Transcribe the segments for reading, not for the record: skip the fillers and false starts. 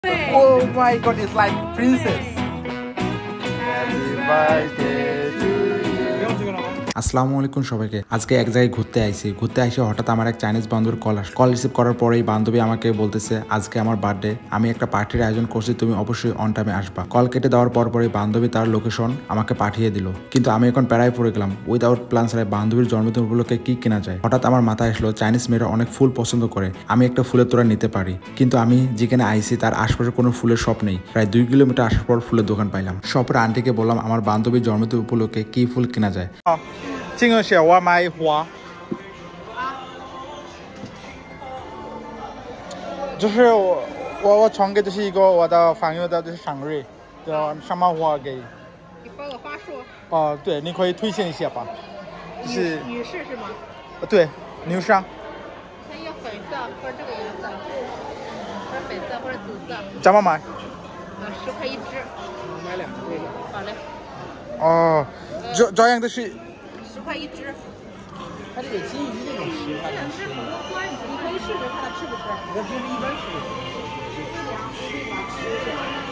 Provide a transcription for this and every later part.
Oh my god, it's like princess. Happy birthday to you. আসসালামু আলাইকুম সবাইকে। আজকে এক জায়গায় ঘুরতে আইসে হঠাৎ আমার এক চাইনিজ বান্ধবীর কল রিসিভ করার পরেই বান্ধবী আমাকে বলতেছে আজকে আমার বার্থডে, আমি একটা পার্টির আয়োজন করছি, তুমি অবশ্যই অন টাইমে আসবা। কল কেটে দেওয়ার পরই বান্ধবী তার লোকেশন আমাকে পাঠিয়ে দিল, কিন্তু আমি এখন প্যারায় পড়ে গেলাম। উইদাউট প্ল্যান ছাড়াই বান্ধবীর জন্মদিন উপলক্ষে কি কেনা যায়। হঠাৎ আমার মাথায় আসলো চাইনিজ মেয়েরা অনেক ফুল পছন্দ করে, আমি একটা ফুলের তোড়া নিতে পারি। কিন্তু আমি যেখানে আইসি তার আশপাশে কোনো ফুলের শপ নেই। প্রায় 2 কিলোমিটার আসার পর ফুলের দোকান পাইলাম। শপের আন্টিকে বললাম আমার বান্ধবীর জন্মদিন উপলক্ষে কি ফুল কেনা যায়। 这个小娃买花，就是我传给就是一个我的朋友的就是生日的上满花给。你发个花束。哦，对，你可以推荐一下吧。就是女士是吗？对，女士。那要粉色或者这个颜色，或者粉色或者紫色。怎么买？10块一支。买2支。好嘞。哦，这样的是。10块一支，它这个金鱼那种10块。这两支很多花，你可以试试看它吃不吃。我平时一般吃。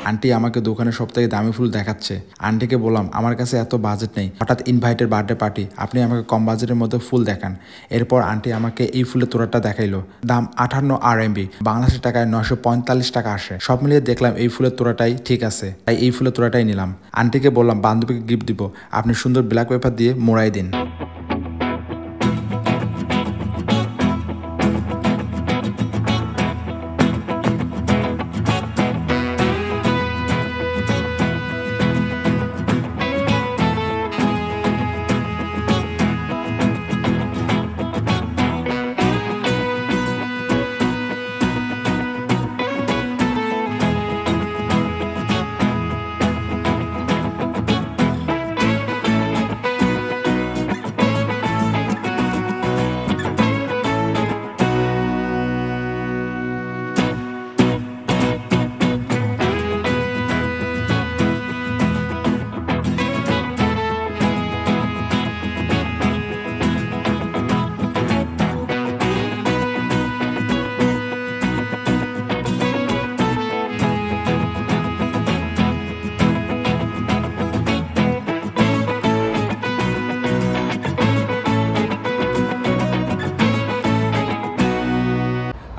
আন্টি আমাকে দোকানের সব থেকে দামি ফুল দেখাচ্ছে। আন্টিকে বললাম আমার কাছে এত বাজেট নেই, হঠাৎ ইনভাইটেড বার্থডে পার্টি, আপনি আমাকে কম বাজেটের মধ্যে ফুল দেখান। এরপর আন্টি আমাকে এই ফুলের তোড়াটা দেখাইলো, দাম 58 RMB, বাংলাদেশের টাকায় 945 টাকা আসে। সব মিলিয়ে দেখলাম এই ফুলের তোড়াটাই ঠিক আছে, তাই এই ফুলের তোড়াটাই নিলাম। আন্টিকে বললাম বান্ধবীকে গিফট দিব, আপনি সুন্দর ব্ল্যাক পেপার দিয়ে মোড়াই দিন।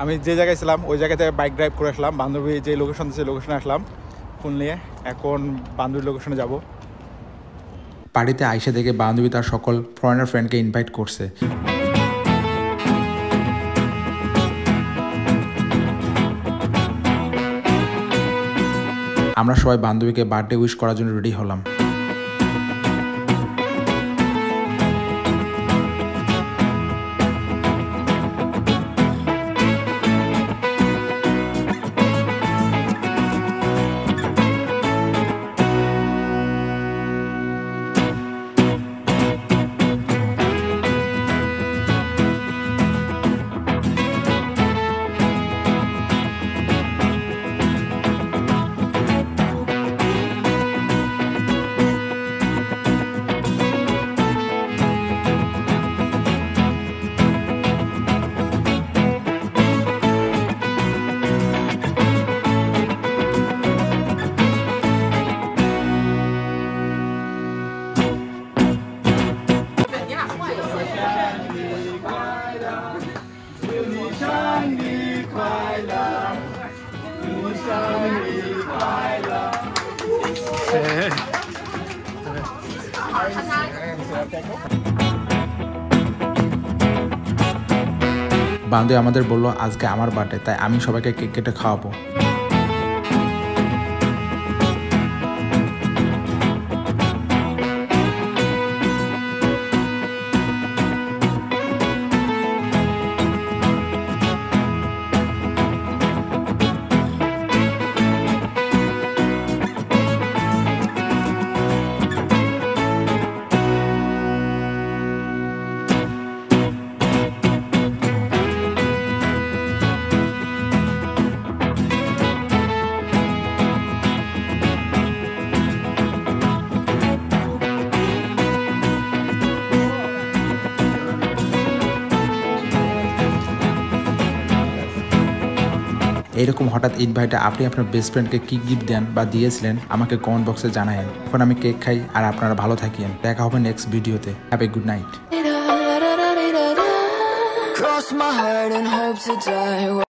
আমি যে জায়গায় ছিলাম ওই জায়গা থেকে বাইক ড্রাইভ করে আসলাম, বান্ধবী যে লোকেশন সেই লোকেশনে আসলাম ফোন নিয়ে। এখন বান্ধবীর লোকেশনে যাব। পার্টিতে আইসা দেখে বান্ধবী তার সকল ফরেনার ফ্রেন্ডকে ইনভাইট করছে। আমরা সবাই বান্ধবীকে বার্থডে উইশ করার জন্য রেডি হলাম। বান্ধবী আমাদের বললো আজকে আমার বার্থডে, তাই আমি সবাইকে কেক কেটে খাওয়াবো। এইরকম হঠাৎ ইনভাইটে আপনি আপনার বেস্ট ফ্রেন্ডকে কি গিফট দেন বা দিয়েছিলেন আমাকে কমেন্ট বক্সে জানায়েন। এখন আমি কেক খাই আর আপনারা ভালো থাকেন। দেখা হবে নেক্সট ভিডিওতে। Have a good night. Cross my heart and hope to die.